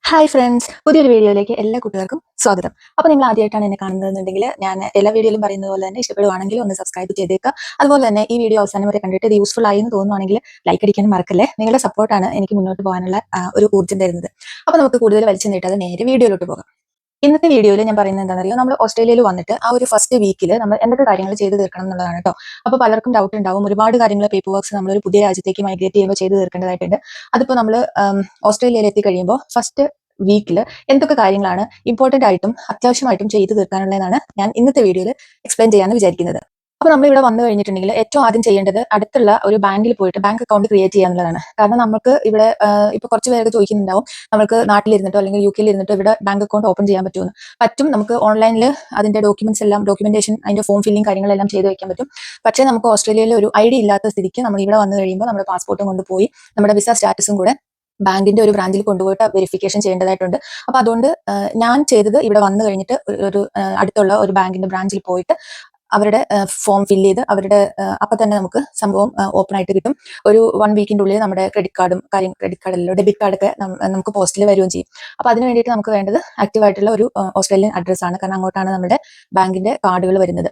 Hi friends, പുതിയൊരു വീഡിയോയിലേക്ക് എല്ലാ കൂട്ടുകാർക്കും സ്വാഗതം. അപ്പോൾ നിങ്ങൾ ആദ്യമായിട്ടാണ് എന്നെ കാണുന്നതെന്നുണ്ടെങ്കിൽ ഞാൻ എല്ലാ വീഡിയോയിലും പറയുന്നത് പോലെ തന്നെ ഇഷ്ടപ്പെടുവാണെങ്കിൽ ഒന്ന് സബ്സ്ക്രൈബ് ചെയ്തേക്കുക. അതുപോലെ തന്നെ ഈ വീഡിയോ അവസാനം വരെ കണ്ടിട്ട് ഇത് യൂസ്ഫുൾ ആയി എന്ന് തോന്നുവാണെങ്കിൽ ലൈക്ക് അടിക്കാനും മറക്കല്ലേ. നിങ്ങളുടെ സപ്പോർട്ടാണ് എനിക്ക് മുന്നോട്ട് പോകാനുള്ള ഒരു ഊർജ്ജം തരുന്നത്. അപ്പോൾ നമുക്ക് കൂടുതൽ വലിച്ചു നീട്ടാതെ നേരെ വീഡിയോയിലോട്ട് പോകാം. ഇന്നത്തെ വീഡിയോയിൽ ഞാൻ പറയുന്നത് എന്താണെന്നറിയോ, നമ്മൾ ഓസ്ട്രേലിയയിൽ വന്നിട്ട് ആ ഒരു ഫസ്റ്റ് വീക്കിൽ നമ്മൾ എന്തൊക്കെ കാര്യങ്ങൾ ചെയ്ത് തീർക്കണം എന്നുള്ളതാണ് കേട്ടോ. അപ്പോൾ പലർക്കും ഡൗട്ട് ഉണ്ടാവും, ഒരുപാട് കാര്യങ്ങൾ പേപ്പർ വർക്ക്സ് നമ്മൾ ഒരു പുതിയ രാജ്യത്തേക്ക് മൈഗ്രേറ്റ് ചെയ്യുമ്പോൾ ചെയ്ത് തീർക്കേണ്ടതായിട്ടുണ്ട്. അതിപ്പോൾ നമ്മൾ ഓസ്ട്രേലിയയിൽ എത്തിക്കഴിയുമ്പോൾ ഫസ്റ്റ് വീക്കിൽ എന്തൊക്കെ കാര്യങ്ങളാണ് ഇമ്പോർട്ടന്റ് ആയിട്ടും അത്യാവശ്യമായിട്ടും ചെയ്ത് തീർക്കാനുള്ളതെന്നാണ് ഞാൻ ഇന്നത്തെ വീഡിയോയിൽ എക്സ്പ്ലെയിൻ ചെയ്യാമെന്ന് വിചാരിക്കുന്നത്. അപ്പോൾ നമ്മൾ ഇവിടെ വന്നു കഴിഞ്ഞിട്ടുണ്ടെങ്കിൽ ഏറ്റവും ആദ്യം ചെയ്യേണ്ടത് അടുത്തുള്ള ഒരു ബാങ്കിൽ പോയിട്ട് ബാങ്ക് അക്കൗണ്ട് ക്രിയേറ്റ് ചെയ്യാന്നുള്ളതാണ്. കാരണം നമുക്ക് ഇവിടെ ഇപ്പോൾ കുറച്ച് പേരൊക്കെ ചോദിക്കുന്നുണ്ടാവും, നമുക്ക് നാട്ടിലിരുന്നിട്ടോ അല്ലെങ്കിൽ യു കെയിൽ ഇരുന്നിട്ടോ ഇവിടെ ബാങ്ക് അക്കൗണ്ട് ഓപ്പൺ ചെയ്യാൻ പറ്റുമെന്ന്. പറ്റും, നമുക്ക് ഓൺലൈനിൽ അതിന്റെ ഡോക്യുമെന്റേഷൻ അതിന്റെ ഫോം ഫില്ലിംഗ് കാര്യങ്ങളെല്ലാം ചെയ്ത് വെക്കാൻ പറ്റും. പക്ഷേ നമുക്ക് ഓസ്ട്രേലിയയിൽ ഒരു ഐഡി ഇല്ലാത്ത സ്ഥിതിക്ക് നമ്മൾ ഇവിടെ വന്നു കഴിയുമ്പോൾ നമ്മുടെ പാസ്പോർട്ടും കൊണ്ടുപോയി നമ്മുടെ വിസ സ്റ്റാറ്റസും കൂടെ ബാങ്കിന്റെ ഒരു ബ്രാഞ്ചിൽ കൊണ്ടുപോയിട്ട് വെരിഫിക്കേഷൻ ചെയ്യേണ്ടതായിട്ടുണ്ട്. അപ്പൊ അതുകൊണ്ട് ഞാൻ ചെയ്തത് ഇവിടെ വന്നു കഴിഞ്ഞിട്ട് ഒരു അടുത്തുള്ള ഒരു ബാങ്കിന്റെ ബ്രാഞ്ചിൽ പോയിട്ട് അവരുടെ ഫോം ഫില്ല് ചെയ്ത് അവരുടെ അപ്പൊ തന്നെ നമുക്ക് സംഭവം ഓപ്പൺ ആയിട്ട് കിട്ടും. ഒരു 1 വീക്കിന്റെ ഉള്ളിൽ നമ്മുടെ ക്രെഡിറ്റ് കാർഡല്ലോ ഡെബിറ്റ് കാർഡൊക്കെ നമുക്ക് പോസ്റ്റിൽ വരികയും ചെയ്യും. അപ്പൊ അതിന് വേണ്ടിയിട്ട് നമുക്ക് വേണ്ടത് ആക്റ്റീവ് ആയിട്ടുള്ള ഒരു ഓസ്ട്രേലിയൻ അഡ്രസ് ആണ്. കാരണം അങ്ങോട്ടാണ് നമ്മുടെ ബാങ്കിന്റെ കാർഡുകൾ വരുന്നത്.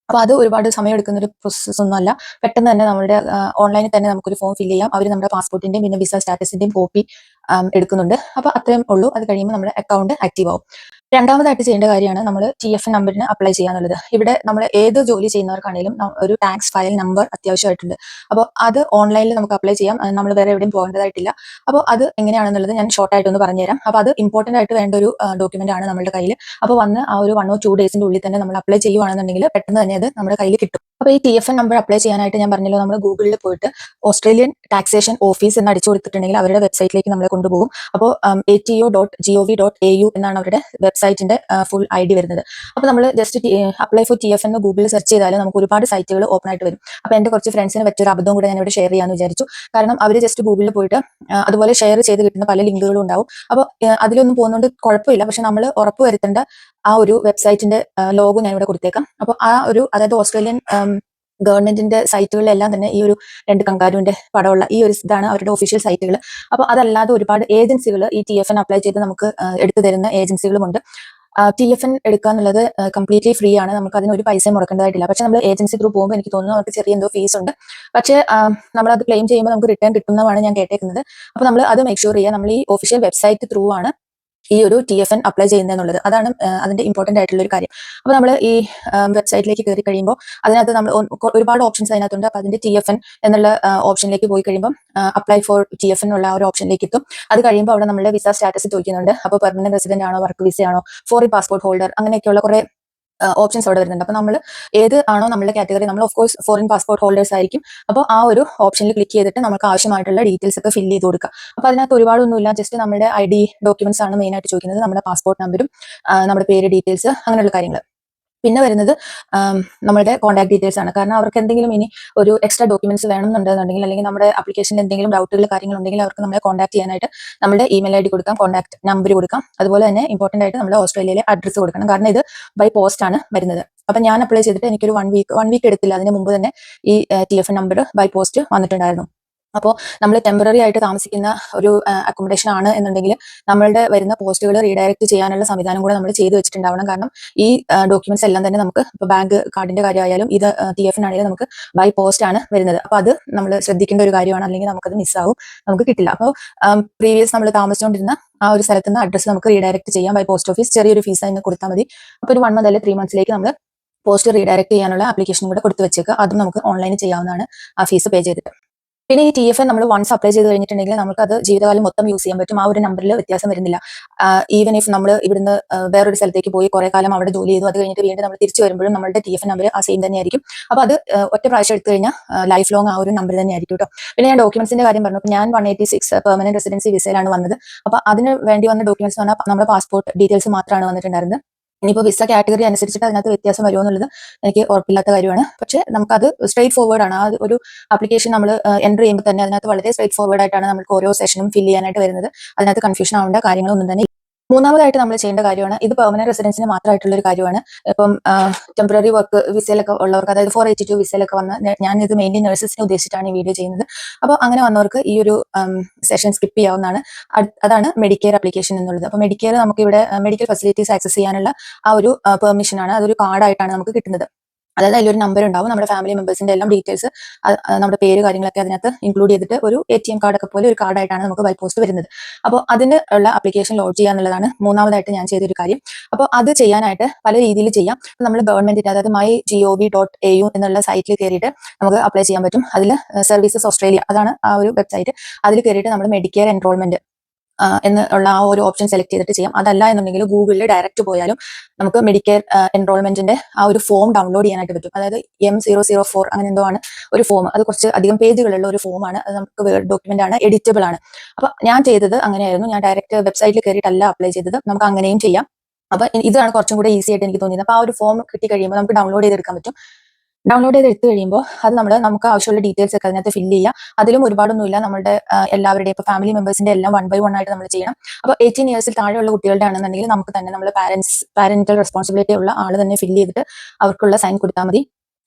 അപ്പൊ അത് ഒരുപാട് സമയം എടുക്കുന്ന ഒരു പ്രോസസ്സ് ഒന്നുമല്ല. പെട്ടെന്ന് തന്നെ നമ്മുടെ ഓൺലൈനിൽ തന്നെ നമുക്കൊരു ഫോം ഫില്ല് ചെയ്യാം. അവർ നമ്മുടെ പാസ്പോർട്ടിന്റെയും പിന്നെ വിസ സ്റ്റാറ്റസിന്റെയും കോപ്പി എടുക്കുന്നുണ്ട്. അപ്പൊ അത്രയും ഉള്ളൂ. അത് കഴിയുമ്പോൾ നമ്മുടെ അക്കൗണ്ട് ആക്റ്റീവ് ആവും. രണ്ടാമതായിട്ട് ചെയ്യേണ്ട കാര്യമാണ് നമ്മൾ TFN നമ്പറിന് അപ്ലൈ ചെയ്യാന്നുള്ളത്. ഇവിടെ നമ്മൾ ഏത് ജോലി ചെയ്യുന്നവർക്കാണെങ്കിലും ഒരു ടാക്സ് ഫയൽ നമ്പർ അത്യാവശ്യമായിട്ടുണ്ട്. അപ്പോൾ അത് ഓൺലൈനിൽ നമുക്ക് അപ്ലൈ ചെയ്യാം. നമ്മൾ വേറെ എവിടെയും പോകേണ്ടതായിട്ടില്ല. അപ്പോൾ അത് എങ്ങനെയാണെന്നുള്ളത് ഞാൻ ഷോർട്ടായിട്ടൊന്ന് പറഞ്ഞുതരാം. അപ്പോൾ അത് ഇമ്പോർട്ടന്റ് ആയിട്ട് വേണ്ട ഒരു ഡോക്യുമെന്റ് ആണ് നമ്മുടെ കയ്യിൽ. അപ്പോൾ വന്ന് ആ ഒരു 1 or 2 ഡേയ്സിന്റെ ഉള്ളിൽ തന്നെ നമ്മൾ അപ്ലൈ ചെയ്യുവാണെന്നുണ്ടെങ്കിൽ പെട്ടെന്ന് തന്നെ അത് നമ്മുടെ കയ്യിൽ കിട്ടും. അപ്പോൾ ഈ TFN നമ്പർ അപ്ലൈ ചെയ്യാനായിട്ട് ഞാൻ പറഞ്ഞല്ലോ, നമ്മൾ ഗൂഗിളിൽ പോയിട്ട് ഓസ്ട്രേലിയൻ ടാക്സേഷൻ ഓഫീസ് എന്ന് അടിച്ചു കൊടുത്തിട്ടുണ്ടെങ്കിൽ അവരുടെ വെബ്സൈറ്റിലേക്ക് നമ്മളെ കൊണ്ടുപോകും. അപ്പോൾ ATO.gov.au എന്നാണ് അവരുടെ വെബ്സൈറ്റിന്റെ ഫുൾ ID വരുന്നത്. അപ്പോൾ നമ്മൾ ജസ്റ്റ് അപ്ലൈ ഫോർ TFN എന്ന് ഗൂഗിളിൽ സെർച്ച് ചെയ്താൽ നമുക്ക് ഒരുപാട് സൈറ്റുകൾ ഓപ്പൺ ആയിട്ട് വരും. അപ്പോൾ എന്റെ കുറച്ച് ഫ്രണ്ട്സിന് പറ്റിയൊരു അബദ്ധവും കൂടെ ഞാൻ ഇവിടെ ഷെയർ ചെയ്യാമെന്ന് വിചാരിച്ചു. കാരണം അവർ ജസ്റ്റ് ഗൂഗിളിൽ പോയിട്ട് അതുപോലെ ഷെയർ ചെയ്ത് കിട്ടുന്ന പല ലിങ്കുകളും ഉണ്ടാവും. അപ്പോൾ അതിലൊന്നും പോകുന്നതുകൊണ്ട് കുഴപ്പമില്ല. പക്ഷെ നമ്മൾ ഉറപ്പ് വരുത്തേണ്ട ആ ഒരു വെബ്സൈറ്റിന്റെ ലോഗോ ഞാൻ ഇവിടെ കൊടുത്തേക്കാം. അപ്പോൾ ആ ഒരു അതായത് ഓസ്ട്രേലിയൻ ഗവൺമെന്റിന്റെ സൈറ്റുകളിലെല്ലാം തന്നെ ഈ ഒരു 2 കങ്കാരുവിന്റെ പടമുള്ള ഈ ഒരു ഇതാണ് അവരുടെ ഒഫീഷ്യൽ സൈറ്റുകൾ. അപ്പോൾ അതല്ലാതെ ഒരുപാട് ഏജൻസികൾ ഈ TFN അപ്ലൈ ചെയ്ത് നമുക്ക് എടുത്തു തരുന്ന ഏജൻസികളുമുണ്ട്. TFN എടുക്കുക എന്നുള്ളത് കംപ്ലീറ്റ്ലി ഫ്രീ ആണ്. നമുക്ക് അതിന് ഒരു പൈസയും മുടക്കേണ്ടതായിട്ടില്ല. പക്ഷെ നമ്മൾ ഏജൻസി ത്രൂ പോകുമ്പോൾ എനിക്ക് തോന്നുന്നു അവർക്ക് ചെറിയ എന്തോ ഫീസ് ഉണ്ട്. പക്ഷേ നമ്മളത് ക്ലെയിം ചെയ്യുമ്പോൾ നമുക്ക് റിട്ടേൺ കിട്ടുന്നതാണ് ഞാൻ കേട്ടേക്കുന്നത്. അപ്പോൾ നമ്മൾ അത് മേക്ക് ഷുവർ ചെയ്യുക, നമ്മൾ ഈ ഒഫീഷ്യൽ വെബ്സൈറ്റ് ത്രൂ ആണ് ഈ ഒരു TFN അപ്ലൈ ചെയ്യുന്നതെന്നുള്ളത്. അതാണ് അതിന്റെ ഇമ്പോർട്ടന്റ് ആയിട്ടുള്ള ഒരു കാര്യം. അപ്പോൾ നമ്മൾ ഈ വെബ്സൈറ്റിലേക്ക് കയറി കഴിയുമ്പോൾ അതിനകത്ത് നമ്മൾ ഒരുപാട് ഓപ്ഷൻസ് അതിനകത്തുണ്ട്. അപ്പോൾ അതിന്റെ TFN എന്നുള്ള ഓപ്ഷനിലേക്ക് പോയി കഴിയുമ്പോൾ അപ്ലൈ ഫോർ TFN ഉള്ള ഒരു ഓപ്ഷനിലേക്ക് എത്തും. അത് കഴിയുമ്പോൾ അവിടെ നമ്മുടെ വിസ സ്റ്റാറ്റസ് ചോദിക്കുന്നുണ്ട്. അപ്പോൾ പെർമനന്റ് റെസിഡന്റ് ആണോ, വർക്ക് വിസ ആണോ, ഫോറിൻ പാസ്പോർട്ട് ഹോൾഡർ, അങ്ങനെയൊക്കെയുള്ള കുറെ ഓപ്ഷൻസ് അവിടെ വരുന്നുണ്ട്. അപ്പോൾ നമ്മൾ ഏത് ആണോ നമ്മുടെ കാറ്റഗറി, നമ്മൾ of course foreign passport holders ആയിരിക്കും. അപ്പോൾ ആ ഒരു ഓപ്ഷനിൽ ക്ലിക്ക് ചെയ്തിട്ട് നമുക്ക് ആവശ്യമായിട്ടുള്ള ഡീറ്റെയിൽസ് ഒക്കെ ഫില്ല് ചെയ്ത് കൊടുക്കുക. അപ്പോൾ അതിനകത്ത് ഒരുപാടൊന്നുമില്ല, ജസ്റ്റ് നമ്മുടെ ID ഡോക്യുമെന്റ്സ് ആണ് മെയിൻ ആയിട്ട് ചോദിക്കുന്നത്. നമ്മുടെ പാസ്പോർട്ട് നമ്പറും നമ്മുടെ പേര്, ഡീറ്റെയിൽസ്, അങ്ങനെയുള്ള കാര്യങ്ങൾ. പിന്നെ വരുന്നത് നമ്മുടെ കോൺടാക്ട് ഡീറ്റെയിൽസ് ആണ്. കാരണം അവർക്ക് എന്തെങ്കിലും ഇനി ഒരു എക്സ്ട്രാ ഡോക്യുമെന്റ്സ് വേണമെന്നുണ്ടെന്നുണ്ടെങ്കിൽ അല്ലെങ്കിൽ നമ്മുടെ ആപ്ലിക്കേഷനിൽ എന്തെങ്കിലും ഡൗട്ടുകൾ കാര്യങ്ങൾ ഉണ്ടെങ്കിൽ അവർക്ക് നമ്മളെ കോൺടാക്ട് ചെയ്യാനായിട്ട് നമ്മുടെ ഇമെയിൽ ID കൊടുക്കാം, കോൺടാക്ട് നമ്പർ കൊടുക്കാം. അതുപോലെ തന്നെ ഇമ്പോർട്ടന്റ് ആയിട്ട് നമ്മുടെ ഓസ്ട്രേലിയയിലെ അഡ്രസ്സ് കൊടുക്കണം. കാരണം ഇത് ബൈ പോസ്റ്റ് ആണ് വരുന്നത്. അപ്പൊ ഞാൻ അപ്ലൈ ചെയ്തിട്ട് എനിക്കൊരു 1 വീക്ക് എടുത്തില്ല. അതിന് മുമ്പ് തന്നെ ഈ TFN നമ്പർ ബൈ പോസ്റ്റ് വന്നിട്ടുണ്ടായിരുന്നു. അപ്പോൾ നമ്മൾ ടെമ്പററി ആയിട്ട് താമസിക്കുന്ന ഒരു അക്കോമഡേഷൻ ആണ് എന്നുണ്ടെങ്കിൽ നമ്മളുടെ വരുന്ന പോസ്റ്റുകൾ റീഡയറക്ട് ചെയ്യാനുള്ള സംവിധാനം കൂടെ നമ്മൾ ചെയ്തു വെച്ചിട്ടുണ്ടാവണം. കാരണം ഈ ഡോക്യുമെന്റ്സ് എല്ലാം തന്നെ നമുക്ക് ഇപ്പോൾ ബാങ്ക് കാർഡിന്റെ കാര്യമായാലും ഇത് TFN ആണെങ്കിലും നമുക്ക് ബൈ പോസ്റ്റ് ആണ് വരുന്നത്. അപ്പോൾ അത് നമ്മൾ ശ്രദ്ധിക്കേണ്ട ഒരു കാര്യമാണ്. അല്ലെങ്കിൽ നമുക്കത് മിസ്സാവും, നമുക്ക് കിട്ടില്ല. അപ്പോൾ പ്രീവിയസ് നമ്മൾ താമസിച്ചുകൊണ്ടിരുന്ന ആ ഒരു സ്ഥലത്ത് നിന്ന് അഡ്രസ്സ് നമുക്ക് റീഡയറക്ട് ചെയ്യാം ബൈ പോസ്റ്റ് ഓഫീസ്. ചെറിയൊരു ഫീസ് അതിന് കൊടുത്താൽ മതി. അപ്പോൾ ഒരു 1 month അല്ലെങ്കിൽ 3 monthsലേക്ക് നമ്മൾ പോസ്റ്റ് റീഡയറക്ട് ചെയ്യാനുള്ള ആപ്ലിക്കേഷൻ കൂടെ കൊടുത്തു വെച്ചേക്കുക. അതും നമുക്ക് ഓൺലൈനിൽ ചെയ്യാവുന്നതാണ് ആ ഫീസ് പേ ചെയ്തിട്ട്. പിന്നെ ഈ TFN നമ്മൾ വൺസ് അപ്ലൈ ചെയ്ത് കഴിഞ്ഞിട്ടുണ്ടെങ്കിൽ നമുക്ക് അത് ജീവിതകാലം മൊത്തം യൂസ് ചെയ്യാൻ പറ്റും. ആ ഒരു നമ്പറിൽ വ്യത്യാസം വരുന്നില്ല. ഈവൻ ഇഫ് നമ്മൾ ഇവിടുന്ന് വേറൊരു സ്ഥലത്തേക്ക് പോയി കുറെ കാലം അവിടെ ജോലി ചെയ്തു, അത് കഴിഞ്ഞിട്ട് വീണ്ടും നമ്മൾ തിരിച്ചു വരുമ്പോഴും നമ്മുടെ TFN നമ്പർ ആ സെയിം തന്നെയായിരിക്കും. അപ്പോൾ അത് ഒറ്റ പ്രാവശ്യം എടുത്തു കഴിഞ്ഞാൽ ലൈഫ് ലോങ് ആ ഒരു നമ്പർ തന്നെയായിരിക്കും കേട്ടോ. പിന്നെ ഞാൻ ഡോക്യുമെന്റ്സിന്റെ കാര്യം പറഞ്ഞു. ഞാൻ 186 പെർമനന്റ് റെസിഡൻസി വിസയിലാണ് വന്നത്. അപ്പോൾ അതിന് വേണ്ടി വന്ന ഡോക്യുമെന്റ്സ് എന്ന് പറഞ്ഞാൽ നമ്മുടെ പാസ്പോർട്ട് ഡീറ്റെയിൽസ് മാത്രമാണ് വന്നിട്ടുണ്ടായിരുന്നത്. ഇനിയിപ്പോൾ വിസ കാറ്റഗറി അനുസരിച്ചിട്ട് അതിനകത്ത് വ്യത്യാസം വരുമോ എന്നുള്ളത് എനിക്ക് ഉറപ്പില്ലാത്ത കാര്യമാണ്. പക്ഷേ നമുക്കത് സ്ട്രേറ്റ് ഫോർവേഡ് ആണ്. ആ ഒരു ആപ്ലിക്കേഷൻ നമ്മൾ എൻ്റർ ചെയ്യുമ്പോൾ തന്നെ അതിനകത്ത് വളരെ സ്ട്രേറ്റ് ഫോർവേഡ് ആയിട്ടാണ് നമുക്ക് ഓരോ സെഷനും ഫില്ല് ചെയ്യാനായിട്ട് വരുന്നത്. അതിനകത്ത് കൺഫ്യൂഷൻ ആവേണ്ട കാര്യങ്ങളൊന്നും തന്നെ മൂന്നാമതായിട്ട് നമ്മൾ ചെയ്യേണ്ട കാര്യമാണ്, ഇത് പെർമനന്റ് റെസിഡൻസിന് മാത്രമായിട്ടുള്ള ഒരു കാര്യമാണ്. ഇപ്പം ടെമ്പററി വർക്ക് വിസയിലൊക്കെ ഉള്ളവർക്ക്, അതായത് 482 വിസയിലൊക്കെ വന്ന്, ഞാൻ ഇത് മെയിൻലി നഴ്സസിനെ ഉദ്ദേശിച്ചിട്ടാണ് ഈ വീഡിയോ ചെയ്യുന്നത്. അപ്പോൾ അങ്ങനെ വന്നവർക്ക് ഈ ഒരു സെഷൻ സ്കിപ്പ് ചെയ്യാവുന്നതാണ്. അതാണ് മെഡിക്കെയർ ആപ്ലിക്കേഷൻ എന്നുള്ളത്. അപ്പോൾ മെഡിക്കെയർ നമുക്ക് ഇവിടെ മെഡിക്കൽ ഫെസിലിറ്റീസ് ആക്സസ് ചെയ്യാനുള്ള ആ ഒരു പെർമിഷനാണ്, അതൊരു കാർഡായിട്ടാണ് നമുക്ക് കിട്ടുന്നത്. അതായത് അതിലൊരു നമ്പർ ഉണ്ടാവും, നമ്മുടെ ഫാമിലി മെമ്പേഴ്സിന്റെ എല്ലാം ഡീറ്റെയിൽസ്, നമ്മുടെ പേര് കാര്യങ്ങളൊക്കെ അതിനകത്ത് ഇൻക്ലൂഡ് ചെയ്തിട്ട് ഒരു ATM കാർഡൊക്കെ പോലെ ഒരു കാർഡായിട്ടാണ് നമുക്ക് ബൈ പോസ്റ്റ് വരുന്നത്. അപ്പോൾ അതിന് ഉള്ള ആപ്ലിക്കേഷൻ ലോഡ് ചെയ്യുക എന്നുള്ളതാണ് മൂന്നാമതായിട്ട് ഞാൻ ചെയ്തൊരു കാര്യം. അപ്പോൾ അത് ചെയ്യാനായിട്ട് പല രീതിയിൽ ചെയ്യാം. നമ്മൾ ഗവൺമെന്റിന്റെ, അതായത് mygov.au എന്നുള്ള സൈറ്റിൽ കയറിയിട്ട് നമുക്ക് അപ്ലൈ ചെയ്യാൻ പറ്റും. അതിൽ സർവീസസ് ഓസ്ട്രേലിയ, അതാണ് ആ ഒരു വെബ്സൈറ്റ്. അതിൽ കയറിയിട്ട് നമ്മൾ മെഡിക്കെയർ എൻറോൾമെന്റ് എന്നുള്ള ആ ഒരു ഓപ്ഷൻ സെലക്ട് ചെയ്തിട്ട് ചെയ്യാം. അതല്ല എന്നുണ്ടെങ്കിൽ ഗൂഗിളിൽ ഡയറക്റ്റ് പോയാലും നമുക്ക് മെഡിക്കെയർ എൻറോൾമെന്റിന്റെ ആ ഒരു ഫോം ഡൗൺലോഡ് ചെയ്യാനായിട്ട് പറ്റും. അതായത് M004 അങ്ങനെ എന്തോ ആണ് ഒരു ഫോം. അത് കുറച്ച് അധികം പേജുകളുള്ള ഒരു ഫോമാണ്. അത് നമുക്ക് വേർഡ് ഡോക്യുമെന്റ് ആണ്, എഡിറ്റബിൾ ആണ്. അപ്പൊ ഞാൻ ചെയ്തത് അങ്ങനെയായിരുന്നു. ഞാൻ ഡയറക്റ്റ് വെബ്സൈറ്റിൽ കയറിയിട്ടല്ല അപ്ലൈ ചെയ്തത്. നമുക്ക് അങ്ങനെയും ചെയ്യാം. അപ്പൊ ഇതാണ് കുറച്ചും കൂടെ ഈസി ആയിട്ട് എനിക്ക് തോന്നിയത്. അപ്പൊ ആ ഒരു ഫോം കിട്ടി കഴിയുമ്പോൾ നമുക്ക് ഡൗൺലോഡ് ചെയ്തെടുക്കാൻ പറ്റും. ഡൗൺലോഡ് ചെയ്ത് എടുത്തു കഴിയുമ്പോൾ അത് നമുക്ക് ആവശ്യമുള്ള ഡീറ്റെയിൽസ് ഒക്കെ അതിനകത്ത് ഫില്ല് ചെയ്യുക. അതിലും ഒരുപാടൊന്നുമില്ല, നമ്മുടെ എല്ലാവരുടെയും ഇപ്പോൾ ഫാമിലി മെമ്പേഴ്സിന്റെ എല്ലാം 1 by 1 ആയിട്ട് നമ്മൾ ചെയ്യണം. അപ്പോൾ 18 ഇയേഴ്സിൽ താഴെയുള്ള കുട്ടികളുടെ ആണെന്നുണ്ടെങ്കിൽ നമുക്ക് തന്നെ നമ്മുടെ പാരന്റൽ റെസ്പോൺസിബിലിറ്റി ഉള്ള ആൾ തന്നെ ഫില്ല് ചെയ്തിട്ട് അവർക്കുള്ള സൈൻ കൊടുത്താൽ മതി.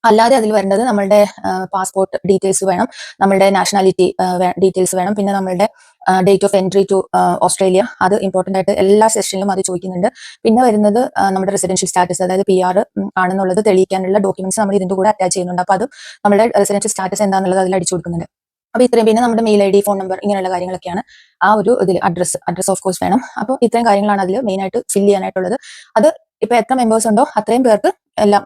അല്ലാതെ അതിൽ വരുന്നത് നമ്മളുടെ പാസ്പോർട്ട് ഡീറ്റെയിൽസ് വേണം, നമ്മളുടെ നാഷണാലിറ്റി ഡീറ്റെയിൽസ് വേണം, പിന്നെ നമ്മളുടെ date of entry to Australia, അത് ഇമ്പോർട്ടന്റ് ആയിട്ട് എല്ലാ സെഷനിലും അത് ചോദിക്കുന്നുണ്ട്. പിന്നെ വരുന്നത് നമ്മുടെ റെസിഡൻഷ്യൽ സ്റ്റാറ്റസ്, അതായത് PR ആണെന്നുള്ളത് തെളിയിക്കാനുള്ള ഡോക്യുമെന്റ്സ് നമ്മൾ ഇതിന്റെ കൂടെ അറ്റാച്ച് ചെയ്യുന്നുണ്ട്. അപ്പോൾ അത് നമ്മുടെ റെസിഡൻഷ്യൽ സ്റ്റാറ്റസ് എന്താണെന്നുള്ളത് അതിൽ അടിച്ചു കൊടുക്കുന്നുണ്ട്. അപ്പോൾ ഇത്രയും, പിന്നെ നമ്മുടെ മെയിൽ ID, ഫോൺ നമ്പർ, ഇങ്ങനെയുള്ള കാര്യങ്ങളൊക്കെയാണ് ആ ഒരു ഇതിൽ. അഡ്രസ് ഓഫ് കോഴ്സ് വേണം. അപ്പോൾ ഇത്രയും കാര്യങ്ങളാണ് അതിൽ മെയിൻ ആയിട്ട് ഫില്ല് ചെയ്യാനായിട്ടുള്ളത്. അത് ഇപ്പൊ എത്ര മെമ്പേഴ്സ് ഉണ്ടോ അത്രയും പേർക്ക് എല്ലാം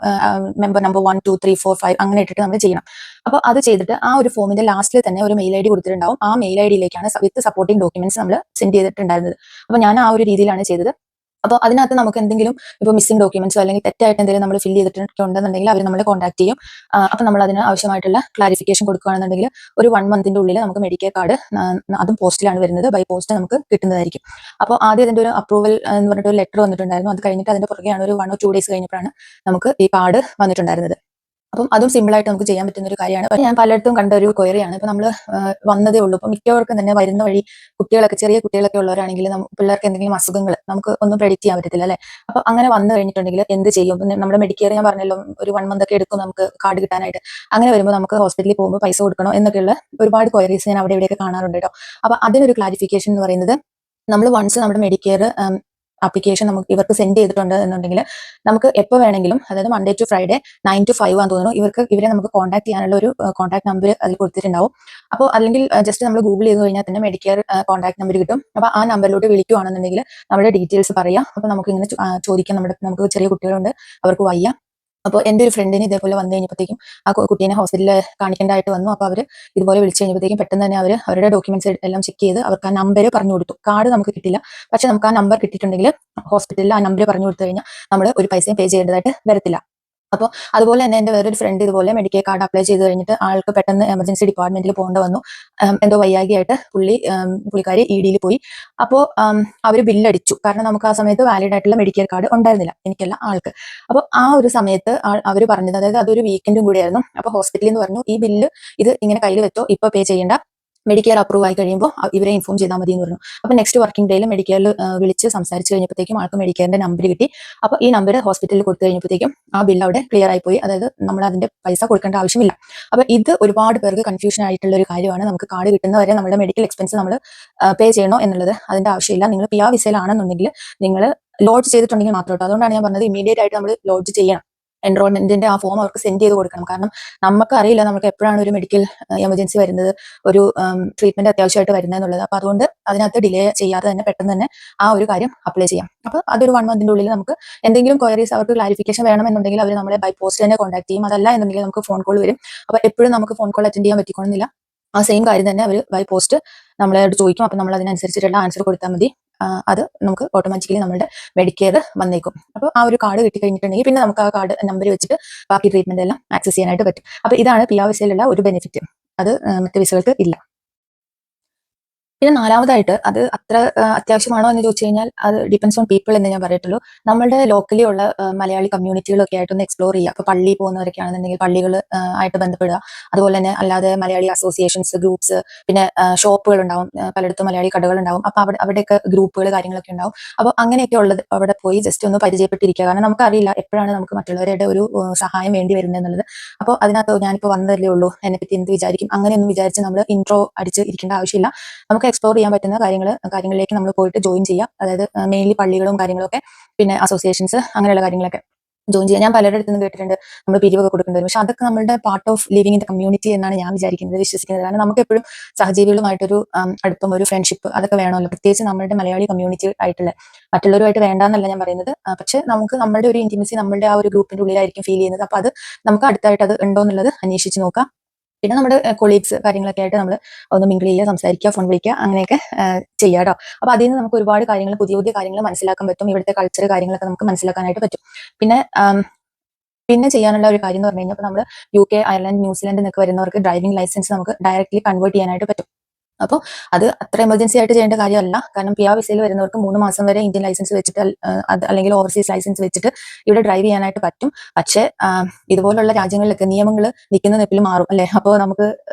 മെമ്പർ നമ്പർ 1 2 3 4 5 അങ്ങനെ ഇട്ടിട്ട് നമ്മൾ ചെയ്യണം. അപ്പോൾ അത് ചെയ്തിട്ട് ആ ഒരു ഫോമിന്റെ ലാസ്റ്റിൽ തന്നെ ഒരു മെയിൽ ID കൊടുത്തിട്ടുണ്ടാവും. ആ മെയിൽ IDയിലേക്കാണ് വിത്ത് സപ്പോർട്ടിംഗ് ഡോക്യുമെന്റ്സ് നമ്മൾ സെൻഡ് ചെയ്തിട്ടുണ്ടായിരുന്നത്. അപ്പോൾ ഞാൻ ആ ഒരു രീതിയിലാണ് ചെയ്തത്. അപ്പോൾ അതിനകത്ത് നമുക്ക് എന്തെങ്കിലും ഇപ്പോൾ മിസ്സിംഗ് ഡോക്യുമെന്റ്സോ അല്ലെങ്കിൽ തെറ്റായിട്ട് എന്തെങ്കിലും നമ്മൾ ഫില്ല് ചെയ്തിട്ടുണ്ടെന്നുണ്ടെങ്കിൽ അവർ നമ്മളെ കോൺടാക്ട് ചെയ്യും. അപ്പോൾ നമ്മൾ അതിന് ആവശ്യമായിട്ടുള്ള ക്ലാരിഫിക്കേഷൻ കൊടുക്കുകയാണെന്നുണ്ടെങ്കിൽ ഒരു 1 മന്തിന്റെ ഉള്ളിൽ നമുക്ക് മെഡിക്കെയർ കാർഡ്, അതും പോസ്റ്റിലാണ് വരുന്നത്, ബൈ പോസ്റ്റ് നമുക്ക് കിട്ടുന്നതായിരിക്കും. അപ്പോൾ ആദ്യം അതിന്റെ ഒരു അപ്രൂവൽ എന്ന് പറഞ്ഞിട്ട് ഒരു ലെറ്റർ വന്നിട്ടുണ്ടായിരുന്നു. അത് കഴിഞ്ഞിട്ട് അതിന്റെ പുറകെയാണ് ഒരു 1 or 2 days കഴിഞ്ഞപ്പോഴാണ് നമുക്ക് ഈ കാർഡ് വന്നിട്ടുണ്ടായിരുന്നത്. അപ്പം അതും സിമ്പിൾ ആയിട്ട് നമുക്ക് ചെയ്യാൻ പറ്റുന്ന ഒരു കാര്യമാണ്. അപ്പോൾ ഞാൻ പലയിടത്തും കണ്ട ഒരു ക്വയറിയാണ്. ഇപ്പോൾ നമ്മൾ വന്നതേ ഉള്ളൂ, ഇപ്പം മിക്കവർക്കും തന്നെ വരുന്ന വഴി കുട്ടികളൊക്കെ, ചെറിയ കുട്ടികളൊക്കെ ഉള്ളവരാണെങ്കിൽ പിള്ളേർക്ക് എന്തെങ്കിലും അസുഖങ്ങൾ നമുക്ക് ഒന്നും പ്രെഡിക്റ്റ് ചെയ്യാൻ പറ്റത്തില്ല അല്ലേ. അപ്പോൾ അങ്ങനെ വന്നു കഴിഞ്ഞിട്ടുണ്ടെങ്കിൽ എന്ത് ചെയ്യും? നമ്മുടെ മെഡിക്കെയർ ഞാൻ പറഞ്ഞല്ലോ ഒരു 1 month ഒക്കെ എടുക്കും നമുക്ക് കാർഡ് കിട്ടാനായിട്ട്. അങ്ങനെ വരുമ്പോൾ നമുക്ക് ഹോസ്പിറ്റലിൽ പോകുമ്പോൾ പൈസ കൊടുക്കണോ എന്നൊക്കെയുള്ള ഒരുപാട് ക്വയറീസ് ഞാൻ അവിടെ ഇവിടെയൊക്കെ കാണാറുണ്ട് കേട്ടോ. അപ്പോൾ അതിനൊരു ക്ലാരിഫിക്കേഷൻ എന്ന് പറയുന്നത്, നമ്മൾ വൺസ് നമ്മുടെ മെഡിക്കെയർ ആപ്ലിക്കേഷൻ നമുക്ക് ഇവർക്ക് സെൻഡ് ചെയ്തിട്ടുണ്ട് എന്നുണ്ടെങ്കിൽ നമുക്ക് എപ്പോൾ വേണമെങ്കിലും, അതായത് Monday to Friday 9 to 5 ആണെന്ന് തോന്നുന്നു, ഇവരെ നമുക്ക് കോൺടാക്ട് ചെയ്യാനുള്ള ഒരു കോൺടാക്ട് നമ്പർ അതിൽ കൊടുത്തിട്ടുണ്ടാവും. അപ്പോൾ അല്ലെങ്കിൽ ജസ്റ്റ് നമ്മൾ ഗൂഗിൾ ചെയ്ത് കഴിഞ്ഞാൽ തന്നെ മെഡിക്കെയർ കോൺടാക്ട് നമ്പർ കിട്ടും. അപ്പോൾ ആ നമ്പറിലോട്ട് വിളിക്കുകയാണെന്നുണ്ടെങ്കിൽ നമ്മുടെ ഡീറ്റെയിൽസ് പറയാം. അപ്പോൾ നമുക്ക് ഇങ്ങനെ ചോദിക്കാം, നമുക്ക് ചെറിയ കുട്ടികളുണ്ട്, അവർക്ക് വയ്യ. അപ്പോൾ എൻ്റെ ഒരു ഫ്രണ്ടിന് ഇതേപോലെ വന്നു കഴിഞ്ഞപ്പോഴത്തേക്കും ആ കുട്ടീനെ ഹോസ്പിറ്റലിൽ കാണിക്കേണ്ടതായിട്ട് വന്നു. അപ്പോൾ അവർ ഇതുപോലെ വിളിച്ചു കഴിഞ്ഞപ്പോഴത്തേക്കും പെട്ടെന്ന് തന്നെ അവരുടെ ഡോക്യുമെന്റ്സ് എല്ലാം ചെക്ക് ചെയ്ത് അവർക്ക് ആ നമ്പർ പറഞ്ഞു കൊടുത്തു. കാർഡ് നമുക്ക് കിട്ടില്ല, പക്ഷെ നമുക്ക് ആ നമ്പർ കിട്ടിയിട്ടുണ്ടെങ്കിൽ ഹോസ്പിറ്റലിൽ ആ നമ്പർ പറഞ്ഞു കൊടുത്തു കഴിഞ്ഞാൽ നമ്മൾ ഒരു പൈസയും പേ ചെയ്യേണ്ടതായിട്ട് വരത്തില്ല. അപ്പോൾ അതുപോലെ തന്നെ എൻ്റെ വേറൊരു ഫ്രണ്ട് ഇതുപോലെ മെഡിക്കെയർ കാർഡ് അപ്ലൈ ചെയ്ത് കഴിഞ്ഞിട്ട് ആൾക്ക് പെട്ടെന്ന് എമർജൻസി ഡിപ്പാർട്ട്മെന്റിൽ പോകേണ്ട വന്നു. എന്തോ വയ്യാകിയായിട്ട് പുള്ളിക്കാരി EDയിൽ പോയി. അപ്പോൾ അവർ ബില്ലടിച്ചു. കാരണം നമുക്ക് ആ സമയത്ത് വാലിഡ് ആയിട്ടുള്ള മെഡിക്കെയർ കാർഡ് ഉണ്ടായിരുന്നില്ല, എനിക്കല്ല, ആൾക്ക്. അപ്പോൾ ആ ഒരു സമയത്ത് അവർ പറഞ്ഞത്, അതായത് അതൊരു വീക്കെൻഡും കൂടിയായിരുന്നു. അപ്പോൾ ഹോസ്പിറ്റലിൽ നിന്ന് പറഞ്ഞു, ഈ ബില്ല് ഇത് ഇങ്ങനെ കയ്യിൽ വെച്ചോ, ഇപ്പോൾ പേ ചെയ്യേണ്ട, മെഡിക്കെയർ അപ്രൂവ് ആയി കഴിയുമ്പോൾ ഇവരെ ഇൻഫോം ചെയ്താൽ മതി എന്ന് പറഞ്ഞു. അപ്പോൾ നെക്സ്റ്റ് വർക്കിംഗ് ഡേയിൽ മെഡിക്കെയറിൽ വിളിച്ച് സംസാരിച്ച് കഴിഞ്ഞപ്പോഴത്തേക്കും ആൾക്ക് മെഡിക്കെയറിന്റെ നമ്പർ കിട്ടി. അപ്പോൾ ഈ നമ്പർ ഹോസ്പിറ്റലിൽ കൊടുത്തു കഴിഞ്ഞപ്പോഴത്തേക്കും ആ ബില്ല് അവിടെ ക്ലിയർ ആയി പോയി. അതായത് നമ്മൾ അതിന്റെ പൈസ കൊടുക്കേണ്ട ആവശ്യമില്ല. അപ്പോൾ ഇത് ഒരുപാട് പേർക്ക് കൺഫ്യൂഷൻ ആയിട്ടുള്ള ഒരു കാര്യമാണ്. നമുക്ക് കാർഡ് കിട്ടുന്നവരെ നമ്മുടെ മെഡിക്കൽ എക്സ്പെൻസ് നമ്മൾ പേ ചെയ്യണോ എന്നുള്ളത്, അതിന്റെ ആവശ്യമില്ല. നിങ്ങൾ PR വിസയിലാണെന്നുണ്ടെങ്കിൽ നിങ്ങൾ ലോഡ്ജ് ചെയ്തിട്ടുണ്ടെങ്കിൽ മാത്രം കേട്ടോ. അതുകൊണ്ടാണ് ഞാൻ പറഞ്ഞത് ഇമീഡിയറ്റ് ആയിട്ട് നമ്മൾ ലോഡ്ജ് ചെയ്യണം. എൻറോൾമെന്റിന്റെ ആ ഫോം അവർക്ക് സെൻഡ് ചെയ്ത് കൊടുക്കണം. കാരണം നമുക്ക് അറിയില്ല നമുക്ക് എപ്പോഴാണ് ഒരു മെഡിക്കൽ എമർജൻസി വരുന്നത്, ഒരു ട്രീറ്റ്മെന്റ് അത്യാവശ്യമായിട്ട് വരുന്നത് എന്നുള്ളത്. അപ്പോൾ അതുകൊണ്ട് അതിനകത്ത് ഡിലേ ചെയ്യാതെ തന്നെ പെട്ടെന്ന് തന്നെ ആ ഒരു കാര്യം അപ്ലൈ ചെയ്യാം. അപ്പോൾ അതൊരു 1 monthന്റെ ഉള്ളിൽ നമുക്ക് എന്തെങ്കിലും ക്വയറീസ്, അവർക്ക് ക്ലാരിഫിക്കേഷൻ വേണമെന്നുണ്ടെങ്കിൽ അവർ നമ്മളെ ബൈ പോസ്റ്റ് തന്നെ കോൺടാക്ട് ചെയ്യും. അതല്ല എന്നുണ്ടെങ്കിൽ നമുക്ക് ഫോൺ കോൾ വരും. അപ്പോൾ എപ്പോഴും നമുക്ക് ഫോൺ കോൾ അറ്റൻഡ് ചെയ്യാൻ പറ്റിക്കൊള്ളുന്നില്ല. ആ സെയിം കാര്യം തന്നെ അവർ ബൈ പോസ്റ്റ് നമ്മളോട് ചോദിക്കും. അപ്പോൾ നമ്മൾ അതിനനുസരിച്ചിട്ടുള്ള ആൻസർ കൊടുത്താൽ മതി. അത് നമുക്ക് ഓട്ടോമാറ്റിക്കലി നമ്മുടെ മെഡിക്കെയർ വന്നേക്കും. അപ്പോൾ ആ ഒരു കാർഡ് കിട്ടി കഴിഞ്ഞിട്ടുണ്ടെങ്കിൽ പിന്നെ നമുക്ക് ആ കാർഡ് നമ്പർ വെച്ചിട്ട് ബാക്കി ട്രീറ്റ്മെന്റ് എല്ലാം ആക്സസ് ചെയ്യാനായിട്ട് പറ്റും. അപ്പോൾ ഇതാണ് PR വിസയിലുള്ള ഒരു ബെനിഫിറ്റ്. അത് മറ്റ് വിസകൾക്ക് ഇല്ല. പിന്നെ നാലാമതായിട്ട് അത് അത്ര അത്യാവശ്യമാണോ എന്ന് ചോദിച്ചു കഴിഞ്ഞാൽ അത് ഡിപ്പെൻസ് ഓൺ പീപ്പിൾ എന്ന് ഞാൻ പറയത്തുള്ളൂ. നമ്മളുടെ ലോക്കലി ഉള്ള മലയാളി കമ്മ്യൂണിറ്റികളൊക്കെ ആയിട്ടൊന്ന് എക്സ്പ്ലോർ ചെയ്യുക. അപ്പോൾ പള്ളി പോകുന്നവരൊക്കെ ആണെന്നുണ്ടെങ്കിൽ പള്ളികൾ ആയിട്ട് ബന്ധപ്പെടുക. അതുപോലെ തന്നെ അല്ലാതെ മലയാളി അസോസിയേഷൻസ്, ഗ്രൂപ്പ്സ്, പിന്നെ ഷോപ്പുകൾ ഉണ്ടാവും, പലയിടത്തും മലയാളി കടകൾ ഉണ്ടാവും. അപ്പോൾ അവിടെയൊക്കെ ഗ്രൂപ്പുകൾ കാര്യങ്ങളൊക്കെ ഉണ്ടാവും. അപ്പോൾ അങ്ങനെയൊക്കെ ഉള്ളത് അവിടെ പോയി ജസ്റ്റ് ഒന്ന് പരിചയപ്പെട്ടിരിക്കുക. കാരണം നമുക്കറിയില്ല എപ്പോഴാണ് നമുക്ക് മറ്റുള്ളവരുടെ ഒരു സഹായം വേണ്ടി വരുന്നത് എന്നുള്ളത്. അപ്പോൾ അതിനകത്ത് ഞാനിപ്പോൾ വന്നതല്ലേ ഉള്ളൂ, എന്നെപ്പറ്റി എന്ത് വിചാരിക്കും, അങ്ങനെയൊന്നും വിചാരിച്ച് നമ്മൾ ഇൻട്രോ അടിച്ച് ഇരിക്കേണ്ട ആവശ്യമില്ല. നമുക്ക് എക്സ്പ്ലോർ ചെയ്യാൻ പറ്റുന്ന കാര്യങ്ങളിലേക്ക് നമ്മൾ പോയിട്ട് ജോയിൻ ചെയ്യുക. അതായത് മെയിൻലി പള്ളികളും കാര്യങ്ങളൊക്കെ, പിന്നെ അസോസിയേഷൻസ്, അങ്ങനെയുള്ള കാര്യങ്ങളൊക്കെ ജോയിൻ ചെയ്യാം. ഞാൻ പലരുടെ അടുത്ത് നിന്ന് കേട്ടിട്ടുണ്ട് നമ്മൾ പിരിവൊക്കെ കൊടുക്കേണ്ടി വരും. പക്ഷെ അതൊക്കെ നമ്മുടെ part of living in the community എന്നാണ് ഞാൻ വിശ്വസിക്കുന്നത്. കാരണം നമുക്ക് എപ്പോഴും സഹജീവികളുമായിട്ടൊരു അടുപ്പം, ഒരു ഫ്രണ്ട്ഷിപ്പ് അതൊക്കെ വേണമല്ലോ. പ്രത്യേകിച്ച് നമ്മുടെ മലയാളി കമ്മ്യൂണിറ്റി ആയിട്ടുള്ള, മറ്റുള്ളവരുമായിട്ട് വേണ്ടാന്നല്ല ഞാൻ പറയുന്നത്. പക്ഷെ നമുക്ക് നമ്മുടെ ഒരു ഇന്റിമസി നമ്മുടെ ആ ഒരു ഗ്രൂപ്പിന്റെ ഉള്ളിലായിരിക്കും ഫീൽ ചെയ്യുന്നത്. അപ്പൊ അത് നമുക്ക് അടുത്തായിട്ട് അത് ഉണ്ടോ എന്നുള്ളത് അന്വേഷിച്ച് നോക്കാം. പിന്നെ നമ്മുടെ കൊളീഗ്സ് കാര്യങ്ങളൊക്കെ ആയിട്ട് നമ്മൾ ഒന്ന് മിങ്കിൾ ചെയ്യുക, സംസാരിക്കുക, ഫോൺ വിളിക്കുക, അങ്ങനെയൊക്കെ ചെയ്യുക കേട്ടോ. അപ്പൊ അതിൽ നിന്ന് നമുക്ക് ഒരുപാട് കാര്യങ്ങൾ, പുതിയ പുതിയ കാര്യങ്ങൾ മനസ്സിലാക്കാൻ പറ്റും. ഇവിടുത്തെ കൾച്ചർ കാര്യങ്ങളൊക്കെ നമുക്ക് മനസ്സിലാക്കാനായിട്ട് പറ്റും. പിന്നെ പിന്നെ ചെയ്യാനുള്ള ഒരു കാര്യം എന്ന് പറഞ്ഞു കഴിഞ്ഞാൽ, നമ്മൾ UK, അയർലൻഡ്, ന്യൂസിലൻഡ് എന്നൊക്കെ വരുന്നവർക്ക് ഡ്രൈവിംഗ് ലൈസൻസ് നമുക്ക് ഡയറക്റ്റ്ലി കൺവേർട്ട് ചെയ്യാനായിട്ട് പറ്റും. അപ്പോൾ അത് അത്ര എമർജൻസി ആയിട്ട് ചെയ്യേണ്ട കാര്യമല്ല. കാരണം PR വിസയിൽ വരുന്നവർക്ക് 3 മാസം വരെ ഇന്ത്യൻ ലൈസൻസ് വെച്ചിട്ട് അത് അല്ലെങ്കിൽ ഓവർസീസ് ലൈസൻസ് വെച്ചിട്ട് ഇവിടെ ഡ്രൈവ് ചെയ്യാനായിട്ട് പറ്റും. പക്ഷേ ഇതുപോലുള്ള രാജ്യങ്ങളിലൊക്കെ നിയമങ്ങൾ നിൽക്കുന്ന നിപ്പിൽ മാറും അല്ലേ. അപ്പോൾ നമുക്ക്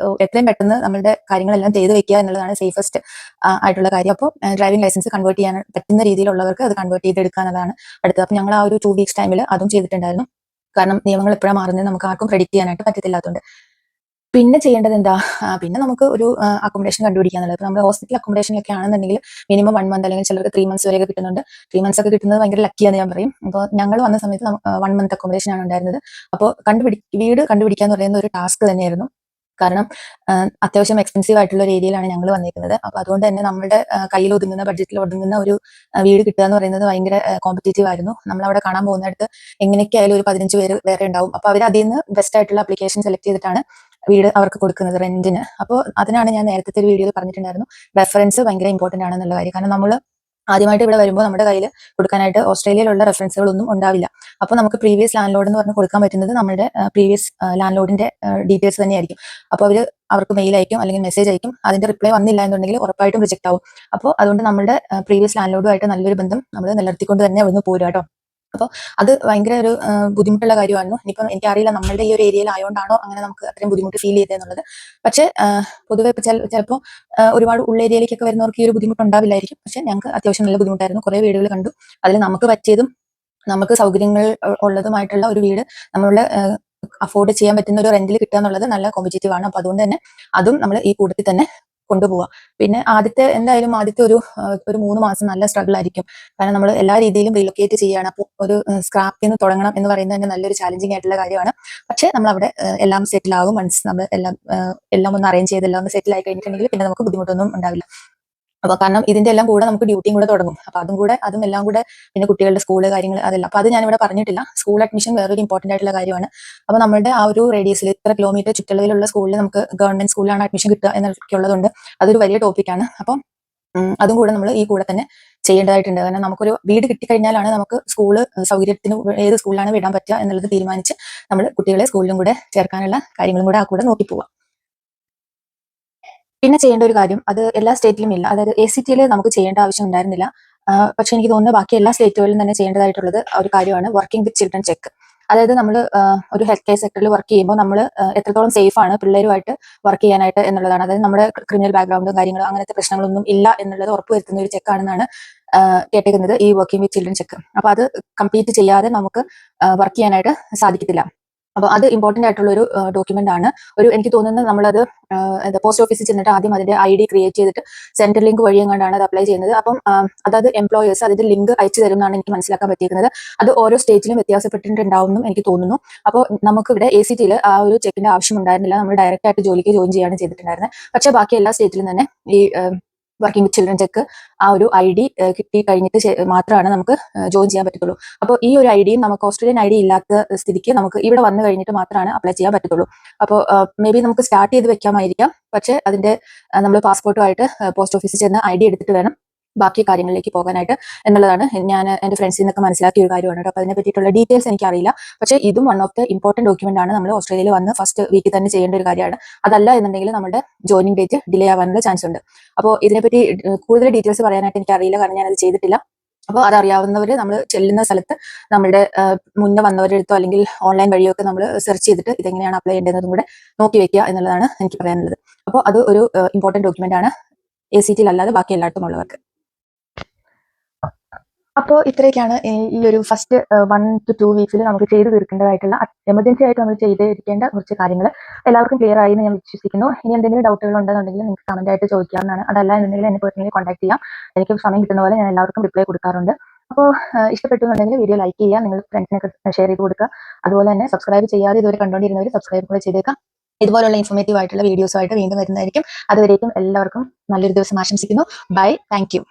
എത്രയും പെട്ടെന്ന് നമ്മുടെ കാര്യങ്ങളെല്ലാം ചെയ്ത് വെക്കുക എന്നുള്ളതാണ് സേഫസ്റ്റ് ആയിട്ടുള്ള കാര്യം. അപ്പോൾ ഡ്രൈവിംഗ് ലൈസൻസ് കൺവേർട്ട് ചെയ്യാൻ പറ്റുന്ന രീതിയിലുള്ളവർക്ക് അത് കൺവേർട്ട് ചെയ്തെടുക്കുക എന്നതാണ് അടുത്തത്. അപ്പോൾ ഞങ്ങൾ ആ ഒരു 2 വീക്സ് ടൈമിൽ അതും ചെയ്തിട്ടുണ്ടായിരുന്നു. കാരണം നിയമങ്ങൾ എപ്പോഴാണ് മാറുന്നത് നമുക്ക് ആർക്കും പ്രെഡിക്റ്റ് ചെയ്യാനായിട്ട് പറ്റത്തില്ലാത്തതുകൊണ്ട്. പിന്നെ ചെയ്യേണ്ടത് എന്താ, പിന്നെ നമുക്ക് ഒരു അക്കോമഡേഷൻ കണ്ടുപിടിക്കാന്നുള്ളത്. ഇപ്പൊ നമ്മുടെ ഹോസ്പിറ്റൽ അക്കോമഡേഷനിലൊക്കെ ആണെന്നുണ്ടെങ്കിൽ മിനിമം 1 മന്ത് അല്ലെങ്കിൽ ചിലർക്ക് 3 മന്ത്സ് വരെയൊക്കെ കിട്ടുന്നുണ്ട്. 3 മന്ത്സ് ഒക്കെ കിട്ടുന്നത് ഭയങ്കര ലക്കിയാന്ന് ഞാൻ പറയും. അപ്പോൾ ഞങ്ങൾ വന്ന സമയത്ത് 1 മന്ത് അക്കോമഡേഷൻ ആണ് ഉണ്ടായിരുന്നത്. അപ്പോൾ വീട് കണ്ടുപിടിക്കുക എന്ന് പറയുന്ന ഒരു ടാസ്ക് തന്നെയായിരുന്നു. കാരണം അത്യാവശ്യം എക്സ്പെൻസീവ് ആയിട്ടുള്ള ഒരു ഏരിയയിലാണ് ഞങ്ങൾ വന്നിരിക്കുന്നത്. അപ്പൊ അതുകൊണ്ട് തന്നെ നമ്മുടെ കയ്യിൽ ഒതുങ്ങുന്ന, ബഡ്ജറ്റിൽ ഒതുങ്ങുന്ന ഒരു വീട് കിട്ടുക എന്ന് പറയുന്നത് ഭയങ്കര കോമ്പറ്റീറ്റീവ് ആയിരുന്നു. നമ്മളവിടെ കാണാൻ പോകുന്നിടത്ത് എങ്ങനെയൊക്കെ ആയാലും ഒരു 15 പേര് വേറെ ഉണ്ടാവും. അപ്പൊ അവർ അതിൽ നിന്ന് ബെസ്റ്റ് ആയിട്ടുള്ള അപ്ലിക്കേഷൻ സെലക്ട് ചെയ്തിട്ടാണ് വീട് അവർക്ക് കൊടുക്കുന്നത് റെന്റിന്. അപ്പോൾ അതിനാണ് ഞാൻ നേരത്തെ ഒരു വീഡിയോയിൽ പറഞ്ഞിട്ടുണ്ടായിരുന്നു, റെഫറൻസ് ഭയങ്കര ഇമ്പോർട്ടന്റ് ആണെന്നുള്ള കാര്യം. കാരണം നമ്മൾ ആദ്യമായിട്ട് ഇവിടെ വരുമ്പോൾ നമ്മുടെ കയ്യിൽ കൊടുക്കാനായിട്ട് ഓസ്ട്രേലിയയിലുള്ള റെഫറൻസുകളൊന്നും ഉണ്ടാവില്ല. അപ്പോൾ നമുക്ക് പ്രീവിയസ് ലാൻഡ് ലോഡ് എന്ന് പറഞ്ഞ് കൊടുക്കാൻ പറ്റുന്നത് നമ്മുടെ പ്രീവിയസ് ലാൻഡ് ലോഡിന്റെ ഡീറ്റെയിൽസ് തന്നെയായിരിക്കും. അപ്പോൾ അവർക്ക് മെയിൽ അയക്കും അല്ലെങ്കിൽ മെസ്സേജ് അയക്കും. അതിന്റെ റിപ്ലൈ വന്നില്ല എന്നുണ്ടെങ്കിൽ ഉറപ്പായിട്ടും റിജക്ട് ആവും. അപ്പോൾ അതുകൊണ്ട് നമ്മുടെ പ്രീവിയസ് ലാൻഡ് ലോഡുമായിട്ട് നല്ലൊരു ബന്ധം നമ്മൾ നിലനിർത്തിക്കൊണ്ട് തന്നെ അവിടുന്ന് പോരുക കേട്ടോ. അപ്പോൾ അത് ഭയങ്കര ഒരു ബുദ്ധിമുട്ടുള്ള കാര്യമായിരുന്നു. ഇനിയിപ്പം എനിക്കറിയില്ല നമ്മളുടെ ഈ ഒരു ഏരിയയിൽ ആയതുകൊണ്ടാണോ അങ്ങനെ നമുക്ക് അത്രയും ബുദ്ധിമുട്ട് ഫീൽ ചെയ്തതെന്നുള്ളത്. പക്ഷേ പൊതുവെ ഇപ്പം ചിലപ്പോൾ ഒരുപാട് ഉള്ളേരിയയിലേക്കൊക്കെ വരുന്നവർക്ക് ഈ ഒരു ബുദ്ധിമുട്ട് ഉണ്ടാവില്ലായിരിക്കും. പക്ഷെ ഞങ്ങൾക്ക് അത്യാവശ്യം നല്ല ബുദ്ധിമുട്ടായിരുന്നു. കുറേ വീടുകൾ കണ്ടു. അതിൽ നമുക്ക് പറ്റിയതും നമുക്ക് സൗകര്യങ്ങൾ ഉള്ളതുമായിട്ടുള്ള ഒരു വീട് നമ്മളുടെ അഫോർഡ് ചെയ്യാൻ പറ്റുന്ന ഒരു റെന്റിൽ കിട്ടുക എന്നുള്ളത് നല്ല കോമ്പറ്റീറ്റീവ് ആണ്. അപ്പൊ അതുകൊണ്ട് തന്നെ അതും നമ്മൾ ഈ കൂട്ടത്തിൽ തന്നെ കൊണ്ടുപോവാം. പിന്നെ എന്തായാലും ആദ്യത്തെ ഒരു 3 മാസം നല്ല സ്ട്രഗിൾ ആയിരിക്കും. കാരണം നമ്മൾ എല്ലാ രീതിയിലും റീലൊക്കേറ്റ് ചെയ്യുകയാണ്. അപ്പോൾ ഒരു സ്ക്രാപ്പിൽ നിന്ന് തുടങ്ങണം എന്ന് പറയുന്നത് തന്നെ നല്ലൊരു ചാലഞ്ചിങ് ആയിട്ടുള്ള കാര്യമാണ്. പക്ഷേ നമ്മൾ അവിടെ എല്ലാം സെറ്റിൽ ആകും. മീൻസ് നമ്മൾ എല്ലാം ഒന്ന് അറേഞ്ച് ചെയ്ത് എല്ലാം ഒന്ന് സെറ്റിൽ ആയി കഴിഞ്ഞിട്ടുണ്ടെങ്കിൽ പിന്നെ നമുക്ക് ബുദ്ധിമുട്ടൊന്നും ഉണ്ടാവില്ല. അപ്പൊ കാരണം ഇതിന്റെ എല്ലാം കൂടെ നമുക്ക് ഡ്യൂട്ടിയും കൂടെ തുടങ്ങും. അപ്പൊ അതും എല്ലാം കൂടെ, പിന്നെ കുട്ടികളുടെ സ്കൂള് കാര്യങ്ങൾ അതെല്ലാം. അപ്പൊ അത് ഞാനിവിടെ പറഞ്ഞിട്ടില്ല. സ്കൂൾ അഡ്മിഷൻ വേറൊരു ഇമ്പോർട്ടന്റ് ആയിട്ടുള്ള കാര്യമാണ്. അപ്പൊ നമ്മുടെ ആ ഒരു റേഡിയസിൽ ഇത്ര കിലോമീറ്റർ ചുറ്റളവിലുള്ള സ്കൂളിൽ നമുക്ക് ഗവൺമെന്റ് സ്കൂളിലാണ് അഡ്മിഷൻ കിട്ടുക എന്നൊക്കെ ഉള്ളതുകൊണ്ട് അതൊരു വലിയ ടോപ്പിക്കാണ്. അപ്പം അതും കൂടെ നമ്മൾ ഈ കൂടെ തന്നെ ചെയ്യേണ്ടതായിട്ടുണ്ട്. കാരണം നമുക്കൊരു വീട് കിട്ടിക്കഴിഞ്ഞാലാണ് നമുക്ക് സ്കൂള് സൗകര്യത്തിന് ഏത് സ്കൂളിലാണ് വിടാൻ പറ്റുക എന്നുള്ളത് തീരുമാനിച്ച് നമ്മൾ കുട്ടികളെ സ്കൂളിലും കൂടെ ചേർക്കാനുള്ള കാര്യങ്ങളും കൂടെ ആ കൂടെ നോക്കി പോവാം. പിന്നെ ചെയ്യേണ്ട ഒരു കാര്യം, അത് എല്ലാ സ്റ്റേറ്റിലും ഇല്ല. അതായത് ACTയിൽ നമുക്ക് ചെയ്യേണ്ട ആവശ്യം ഉണ്ടായിരുന്നില്ല. പക്ഷെ എനിക്ക് തോന്നുന്നു ബാക്കി എല്ലാ സ്റ്റേറ്റുകളിലും തന്നെ ചെയ്യേണ്ടതായിട്ടുള്ളത് ഒരു കാര്യമാണ് വർക്കിംഗ് വിത്ത് ചിൽഡ്രൻ ചെക്ക്. അതായത് നമ്മൾ ഒരു ഹെൽത്ത് കെയർ സെക്ടറിൽ വർക്ക് ചെയ്യുമ്പോൾ നമ്മൾ എത്രത്തോളം സേഫ് ആണ് പിള്ളേരുമായിട്ട് വർക്ക് ചെയ്യാനായിട്ട് എന്നുള്ളതാണ്. അതായത് നമ്മുടെ ക്രിമിനൽ ബാക്ക്ഗ്രൗണ്ടും കാര്യങ്ങളും അങ്ങനത്തെ പ്രശ്നങ്ങളൊന്നും ഇല്ല എന്നുള്ളത് ഉറപ്പുവരുത്തുന്ന ഒരു ചെക്കാണെന്നാണ് കേട്ടേക്കുന്നത് ഈ വർക്കിംഗ് വിത്ത് ചിൽഡ്രൻ ചെക്ക്. അപ്പൊ അത് കംപ്ലീറ്റ് ചെയ്യാതെ നമുക്ക് വർക്ക് ചെയ്യാനായിട്ട് സാധിക്കത്തില്ല. അപ്പൊ അത് ഇമ്പോർട്ടന്റ് ആയിട്ടുള്ള ഒരു ഡോക്യുമെന്റ് ആണ്. എനിക്ക് തോന്നുന്നത് നമ്മളത് പോസ്റ്റ് ഓഫീസിൽ ചെന്നിട്ട് ആദ്യം അതിന്റെ ID ക്രിയേറ്റ് ചെയ്തിട്ട് സെൻട്രൽ ലിങ്ക് വഴി എങ്ങാണ്ടാണ് അത് അപ്ലൈ ചെയ്യുന്നത്. അപ്പം അതായത് എംപ്ലോയേഴ്സ് അതിന്റെ ലിങ്ക് അയച്ചു തരും എന്നാണ് എനിക്ക് മനസ്സിലാക്കാൻ പറ്റിയിരിക്കുന്നത്. അത് ഓരോ സ്റ്റേറ്റിലും വ്യത്യാസപ്പെട്ടിട്ടുണ്ടാവും എന്നും എനിക്ക് തോന്നുന്നു. അപ്പോൾ നമുക്ക് ഇവിടെ ACTയിൽ ആ ഒരു ചെക്കിന്റെ ആവശ്യം ഉണ്ടായിരുന്നില്ല. നമ്മൾ ഡയറക്റ്റ് ആയിട്ട് ജോലിക്ക് ജോയിൻ ചെയ്യാണ് ചെയ്തിട്ടുണ്ടായിരുന്നത്. പക്ഷേ ബാക്കി എല്ലാ സ്റ്റേറ്റിലും തന്നെ ഈ വർക്കിംഗ് വിത്ത് ചിൽഡ്രൻ ചെക്ക് ആ ഒരു ID കിട്ടി കഴിഞ്ഞിട്ട് മാത്രമാണ് നമുക്ക് ജോയിൻ ചെയ്യാൻ പറ്റത്തുള്ളൂ. അപ്പോൾ ഈ ഒരു IDയും നമുക്ക് ഓസ്ട്രേലിയൻ ID ഇല്ലാത്ത സ്ഥിതിക്ക് നമുക്ക് ഇവിടെ വന്നു കഴിഞ്ഞിട്ട് മാത്രമാണ് അപ്ലൈ ചെയ്യാൻ പറ്റത്തുള്ളൂ. അപ്പോൾ മേ ബി നമുക്ക് സ്റ്റാർട്ട് ചെയ്ത് വെക്കാമായിരിക്കാം. പക്ഷേ അതിന്റെ നമ്മൾ പാസ്പോർട്ടുമായിട്ട് പോസ്റ്റ് ഓഫീസിൽ ചെന്ന് ID എടുത്തിട്ട് വേണം ബാക്കി കാര്യങ്ങളിലേക്ക് പോകാനായിട്ട് എന്നുള്ളതാണ് ഞാൻ എൻ്റെ ഫ്രണ്ട്സിൽ നിന്നൊക്കെ മനസ്സിലാക്കിയ ഒരു കാര്യമാണ് കേട്ടോ. അപ്പോൾ അതിനെ പറ്റിയിട്ടുള്ള ഡീറ്റെയിൽസ് എനിക്കറിയില്ല. പക്ഷേ ഇതും one of the important document ആണ്. നമ്മൾ ഓസ്ട്രേലിയയിൽ വന്ന് ഫസ്റ്റ് വീക്കിൽ തന്നെ ചെയ്യേണ്ട ഒരു കാര്യമാണ്. അതല്ല എന്നുണ്ടെങ്കിൽ നമ്മുടെ ജോയിനിങ് ഡേറ്റ് ഡിലേ ആവാനുള്ള ചാൻസ് ഉണ്ട്. അപ്പോൾ ഇതിനെപ്പറ്റി കൂടുതൽ ഡീറ്റെയിൽസ് പറയാനായിട്ട് എനിക്ക് അറിയില്ല, കാരണം ഞാനത് ചെയ്തിട്ടില്ല. അപ്പോൾ അതറിയാവുന്നവർ നമ്മൾ ചെല്ലുന്ന സ്ഥലത്ത് നമ്മുടെ മുന്നേ വന്നവരുടെ അടുത്തോ അല്ലെങ്കിൽ ഓൺലൈൻ വഴിയൊക്കെ നമ്മൾ സെർച്ച് ചെയ്തിട്ട് ഇതെങ്ങനെയാണ് അപ്ലൈ ചെയ്യേണ്ടതെന്നും കൂടെ നോക്കി വെക്കുക എന്നുള്ളതാണ് എനിക്ക് പറയാനുള്ളത്. അപ്പോൾ അത് ഒരു ഇമ്പോർട്ടൻറ്റ് ഡോക്യുമെന്റ് ആണ് ACT അല്ലാതെ ബാക്കി എല്ലായിടത്തും ഉള്ളവർക്ക്. അപ്പോൾ ഇത്രയൊക്കെയാണ് ഈ ഒരു ഫസ്റ്റ് 1 to 2 വീക്സിൽ നമുക്ക് ചെയ്തു തീർക്കേണ്ടതായിട്ടുള്ള എമർജൻസി ആയിട്ട് നമ്മൾ ചെയ്തിരിക്കേണ്ട കുറച്ച് കാര്യങ്ങൾ. എല്ലാവർക്കും ക്ലിയർ ആയി എന്ന് ഞാൻ വിശ്വസിക്കുന്നു. ഇനി എന്തെങ്കിലും ഡൗട്ടുകൾ ഉണ്ടെന്നുണ്ടെങ്കിൽ നിങ്ങൾക്ക് കമന്റ് ആയിട്ട് ചോദിക്കാവുന്നതാണ്. അതല്ല എന്നുണ്ടെങ്കിൽ എന്നെ പേഴ്സണലി കോൺടാക്ട് ചെയ്യാം. എനിക്ക് സമയം കിട്ടുന്ന പോലെ ഞാൻ എല്ലാവർക്കും റിപ്ലൈ കൊടുക്കാറുണ്ട്. അപ്പോൾ ഇഷ്ടപ്പെട്ടു എന്നുണ്ടെങ്കിൽ വീഡിയോ ലൈക്ക് ചെയ്യുക, നിങ്ങൾ ഫ്രണ്ട്സിനൊക്കെ ഷെയർ ചെയ്ത് കൊടുക്കുക. അതുപോലെ തന്നെ സബ്സ്ക്രൈബ് ചെയ്യാതെ ഇതുവരെ കണ്ടുകൊണ്ടിരുന്നവർ സബ്സ്ക്രൈബ് കൂടെ ചെയ്തേക്കാം. ഇതുപോലുള്ള ഇൻഫോർമേറ്റീവ് ആയിട്ടുള്ള വീഡിയോസുമായിട്ട് വീണ്ടും വരുന്നതായിരിക്കും. അതുവരേക്കും എല്ലാവർക്കും നല്ലൊരു ദിവസം ആശംസിക്കുന്നു. Bye, thank U.